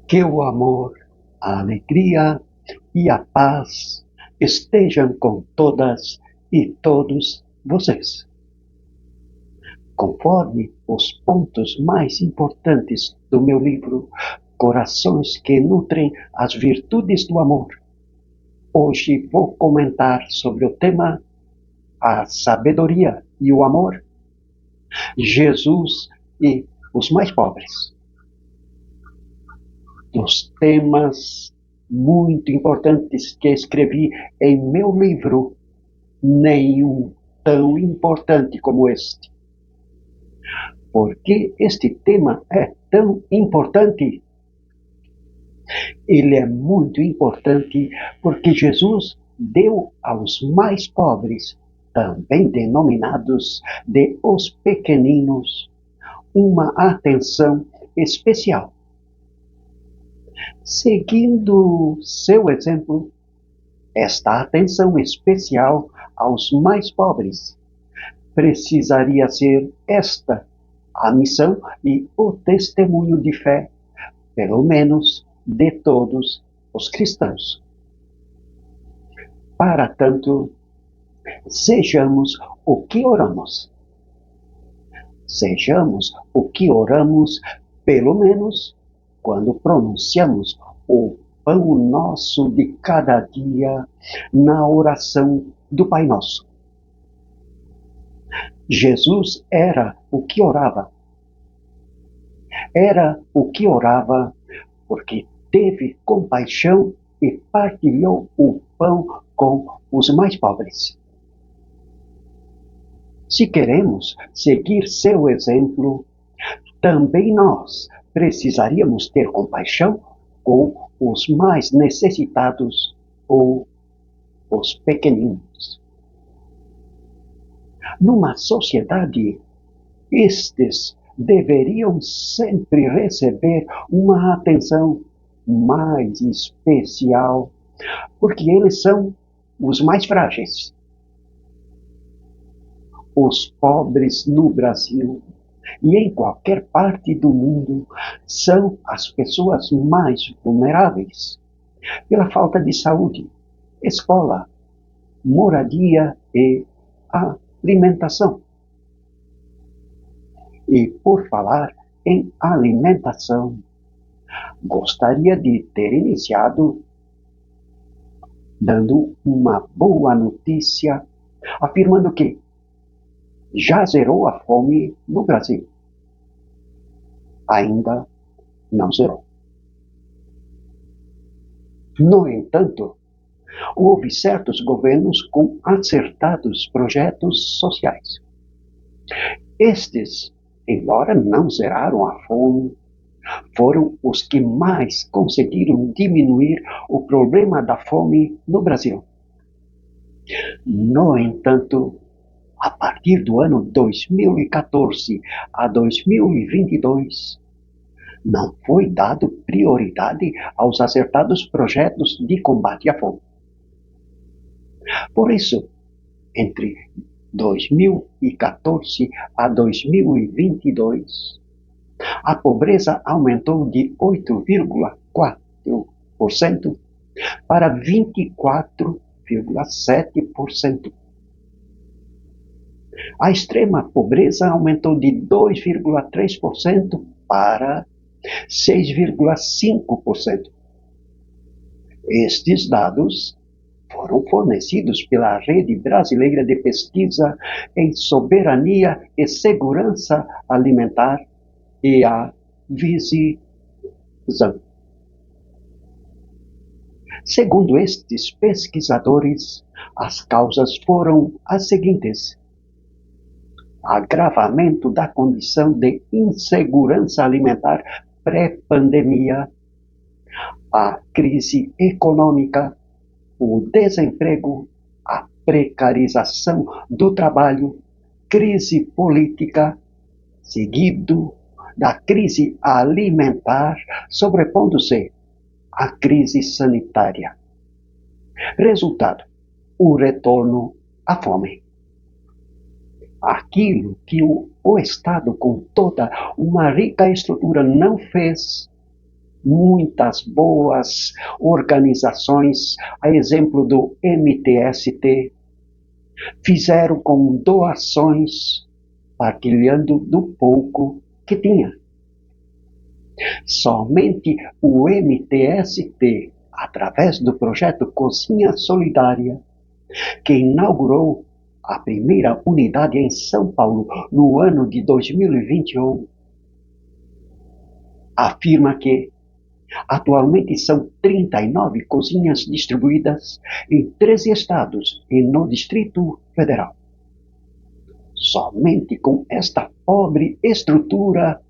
Que o amor, a alegria e a paz estejam com todas e todos vocês. Conforme os pontos mais importantes do meu livro Corações que Nutrem as Virtudes do Amor, hoje vou comentar sobre o tema a sabedoria e o amor, Jesus e os mais pobres. Dos temas muito importantes que escrevi em meu livro, nenhum tão importante como este. Por que este tema é tão importante? Ele é muito importante porque Jesus deu aos mais pobres, também denominados de os pequeninos, uma atenção especial. Seguindo seu exemplo, esta atenção especial aos mais pobres precisaria ser esta a missão e o testemunho de fé, pelo menos de todos os cristãos. Para tanto, sejamos o que oramos. Sejamos o que oramos, pelo menos quando pronunciamos o pão nosso de cada dia na oração do Pai Nosso. Jesus era o que orava. Era o que orava porque teve compaixão e partilhou o pão com os mais pobres. Se queremos seguir seu exemplo, também nós precisaríamos ter compaixão com os mais necessitados ou os pequeninos. Numa sociedade, estes deveriam sempre receber uma atenção mais especial, porque eles são os mais frágeis. Os pobres no Brasil e em qualquer parte do mundo são as pessoas mais vulneráveis pela falta de saúde, escola, moradia e alimentação. E por falar em alimentação, gostaria de ter iniciado dando uma boa notícia, afirmando que já zerou a fome no Brasil. Ainda não zerou. No entanto, houve certos governos com acertados projetos sociais. Estes, embora não zeraram a fome, foram os que mais conseguiram diminuir o problema da fome no Brasil. No entanto, a partir do ano 2014 a 2022, não foi dado prioridade aos acertados projetos de combate à fome. Por isso, entre 2014 a 2022, a pobreza aumentou de 8,4% para 24,7%. A extrema pobreza aumentou de 2,3% para 6,5%. Estes dados foram fornecidos pela Rede Brasileira de Pesquisa em Soberania e Segurança Alimentar e a Visizam. Segundo estes pesquisadores, as causas foram as seguintes: agravamento da condição de insegurança alimentar pré-pandemia, a crise econômica, o desemprego, a precarização do trabalho, crise política, seguido da crise alimentar, sobrepondo-se à crise sanitária. Resultado: o retorno à fome. Aquilo que o Estado, com toda uma rica estrutura, não fez, muitas boas organizações, a exemplo do MTST, fizeram com doações, partilhando do pouco que tinha. Somente o MTST, através do projeto Cozinha Solidária, que inaugurou a primeira unidade em São Paulo no ano de 2021, afirma que atualmente são 39 cozinhas distribuídas em 13 estados e no Distrito Federal. Somente com esta pobre estrutura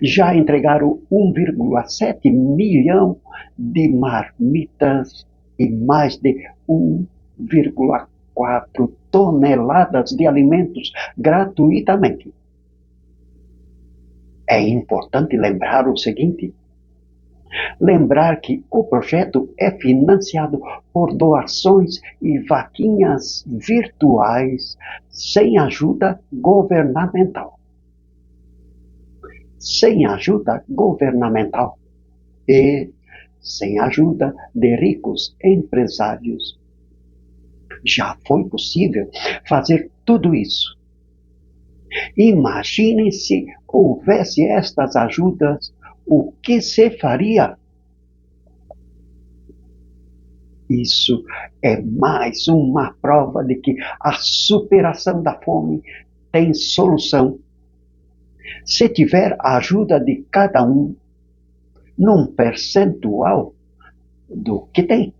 já entregaram 1,7 milhão de marmitas e mais de 1,4 toneladas de alimentos gratuitamente. É importante lembrar o seguinte: lembrar que o projeto é financiado por doações e vaquinhas virtuais sem ajuda governamental. Sem ajuda governamental e sem ajuda de ricos empresários. Já foi possível fazer tudo isso. Imagine se houvesse estas ajudas, o que se faria? Isso é mais uma prova de que a superação da fome tem solução. Se tiver a ajuda de cada um, num percentual do que tem.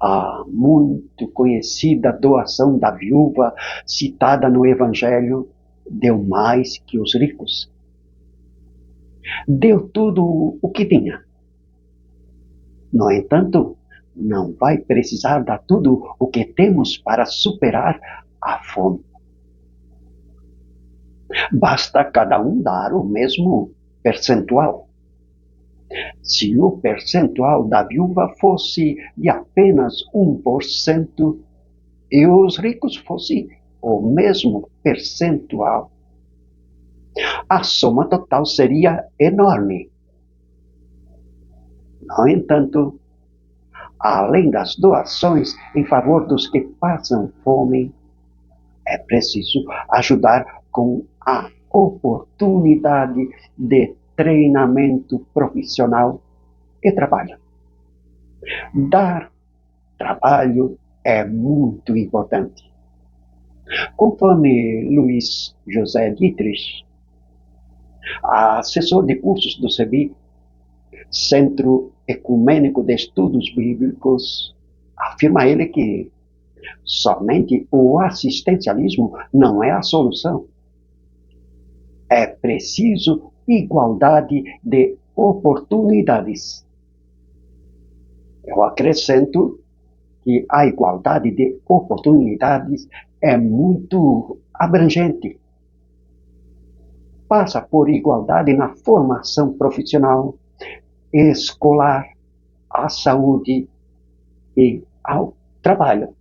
A muito conhecida doação da viúva, citada no Evangelho, deu mais que os ricos. Deu tudo o que tinha. No entanto, não vai precisar dar tudo o que temos para superar a fome. Basta cada um dar o mesmo percentual. Se o percentual da viúva fosse de apenas 1% e os ricos fossem o mesmo percentual, a soma total seria enorme. No entanto, além das doações em favor dos que passam fome, é preciso ajudar com a oportunidade de treinamento profissional e trabalho. Dar trabalho é muito importante. Conforme Luiz José Dietrich, assessor de cursos do CEBI, Centro Ecumênico de Estudos Bíblicos, afirma ele que somente o assistencialismo não é a solução. É preciso igualdade de oportunidades. Eu acrescento que a igualdade de oportunidades é muito abrangente. Passa por igualdade na formação profissional, escolar, à saúde e ao trabalho.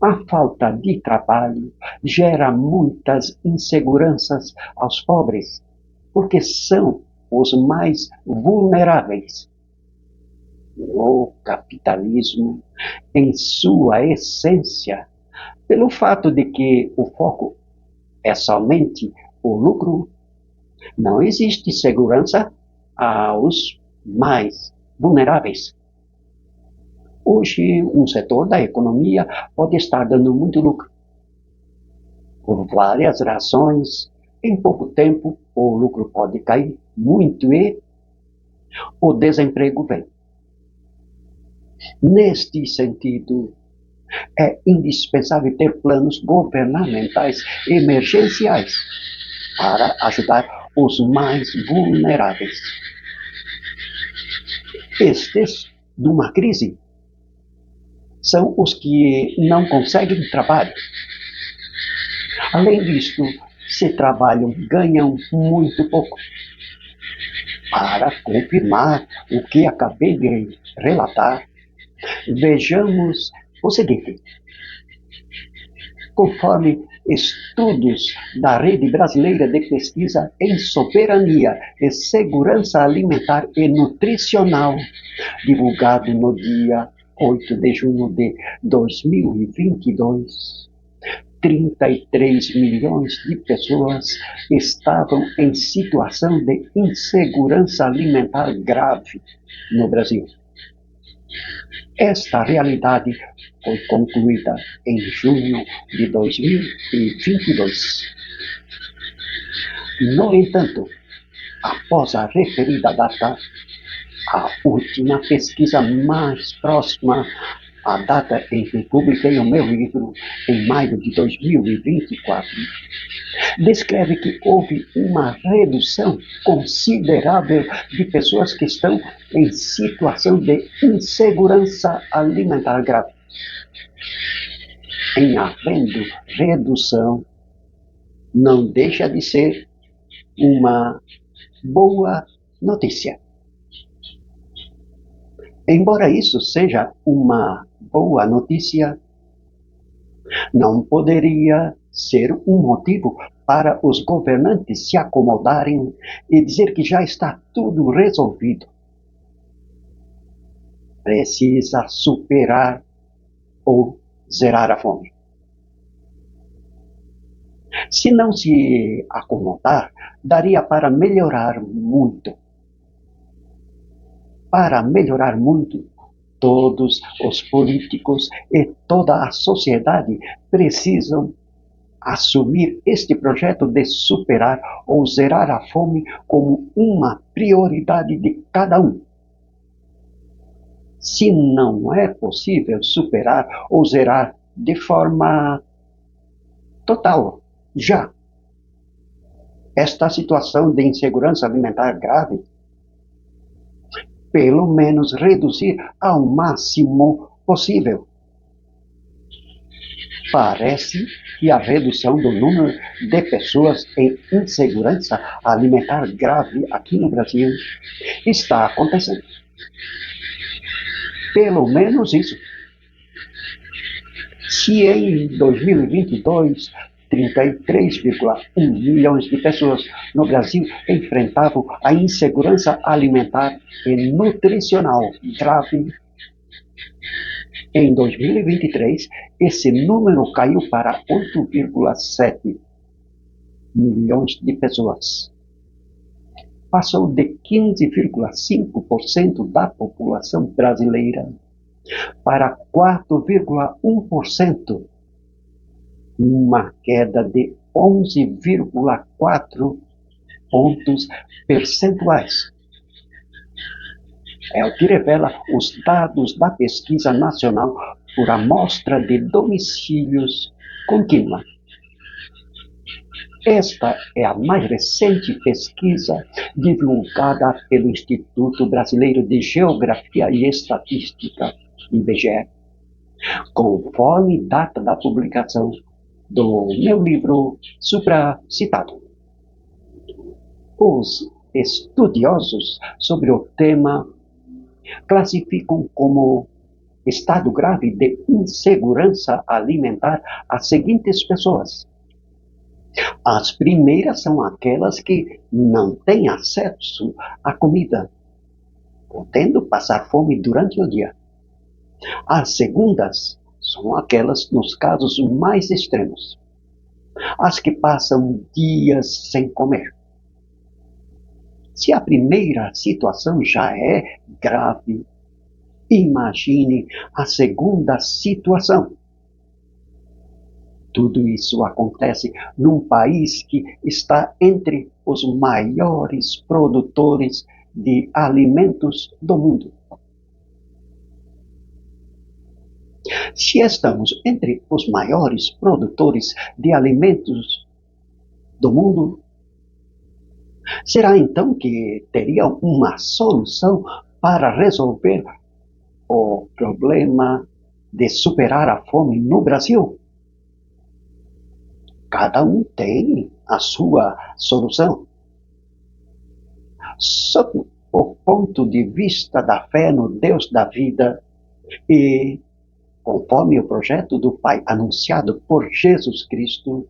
A falta de trabalho gera muitas inseguranças aos pobres, porque são os mais vulneráveis. O capitalismo, em sua essência, pelo fato de que o foco é somente o lucro, não existe segurança aos mais vulneráveis. Hoje, um setor da economia pode estar dando muito lucro. Por várias razões, em pouco tempo, o lucro pode cair muito e o desemprego vem. Neste sentido, é indispensável ter planos governamentais emergenciais para ajudar os mais vulneráveis. Estes, numa crise, são os que não conseguem trabalho. Além disto, se trabalham, ganham muito pouco. Para confirmar o que acabei de relatar, vejamos o seguinte. Conforme estudos da Rede Brasileira de Pesquisa em Soberania e Segurança Alimentar e Nutricional, divulgado no dia 8 de junho de 2022. 33 milhões de pessoas estavam em situação de insegurança alimentar grave no Brasil. Esta realidade foi concluída em junho de 2022. No entanto, após a referida data, a última pesquisa mais próxima à data em que publiquei o meu livro, em maio de 2024, descreve que houve uma redução considerável de pessoas que estão em situação de insegurança alimentar grave. Em havendo redução, não deixa de ser uma boa notícia. Embora isso seja uma boa notícia, não poderia ser um motivo para os governantes se acomodarem e dizer que já está tudo resolvido. Precisa superar ou zerar a fome. Se não se acomodar, daria para melhorar muito. Para melhorar muito, todos os políticos e toda a sociedade precisam assumir este projeto de superar ou zerar a fome como uma prioridade de cada um. Se não é possível superar ou zerar de forma total, já, esta situação de insegurança alimentar grave, pelo menos reduzir ao máximo possível. Parece que a redução do número de pessoas em insegurança alimentar grave aqui no Brasil está acontecendo. Pelo menos isso. Se em 2022, 33,1 milhões de pessoas no Brasil enfrentavam a insegurança alimentar e nutricional grave, em 2023, esse número caiu para 8,7 milhões de pessoas. Passou de 15,5% da população brasileira para 4,1%, uma queda de 11,4 pontos percentuais. É o que revela os dados da Pesquisa Nacional por Amostra de Domicílios Contínua. Esta é a mais recente pesquisa divulgada pelo Instituto Brasileiro de Geografia e Estatística, IBGE, conforme data da publicação do meu livro supracitado. Os estudiosos sobre o tema classificam como estado grave de insegurança alimentar as seguintes pessoas. As primeiras são aquelas que não têm acesso à comida, podendo passar fome durante o dia. As segundas são aquelas nos casos mais extremos, as que passam dias sem comer. Se a primeira situação já é grave, imagine a segunda situação. Tudo isso acontece num país que está entre os maiores produtores de alimentos do mundo. Se estamos entre os maiores produtores de alimentos do mundo, será então que teria uma solução para resolver o problema de superar a fome no Brasil? Cada um tem a sua solução. Sob o ponto de vista da fé no Deus da vida e Conforme o projeto do Pai anunciado por Jesus Cristo,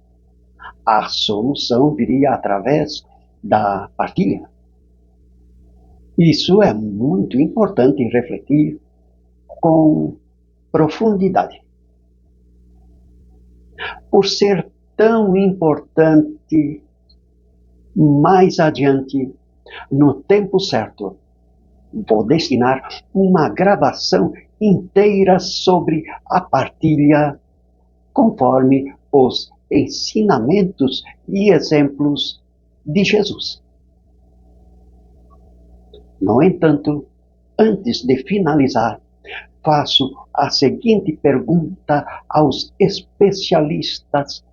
a solução viria através da partilha. Isso é muito importante refletir com profundidade. Por ser tão importante, mais adiante, no tempo certo, vou destinar uma gravação inteira sobre a partilha, conforme os ensinamentos e exemplos de Jesus. No entanto, antes de finalizar, faço a seguinte pergunta aos especialistas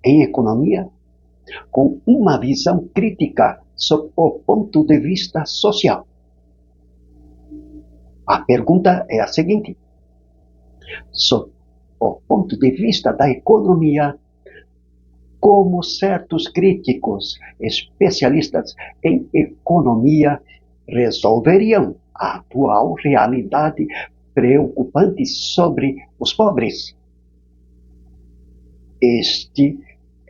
em economia, com uma visão crítica sob o ponto de vista social. A pergunta é a seguinte: sob o ponto de vista da economia, como certos críticos especialistas em economia resolveriam a atual realidade preocupante sobre os pobres? Este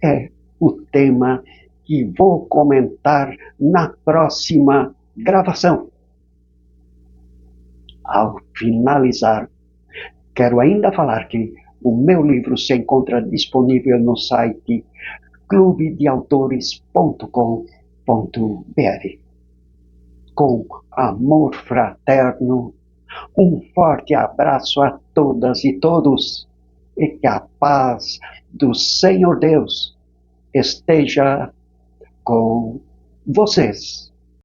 é o tema que vou comentar na próxima gravação. Ao finalizar, quero ainda falar que o meu livro se encontra disponível no site clubedeautores.com.br. Com amor fraterno, um forte abraço a todas e todos, e que a paz do Senhor Deus esteja com vocês.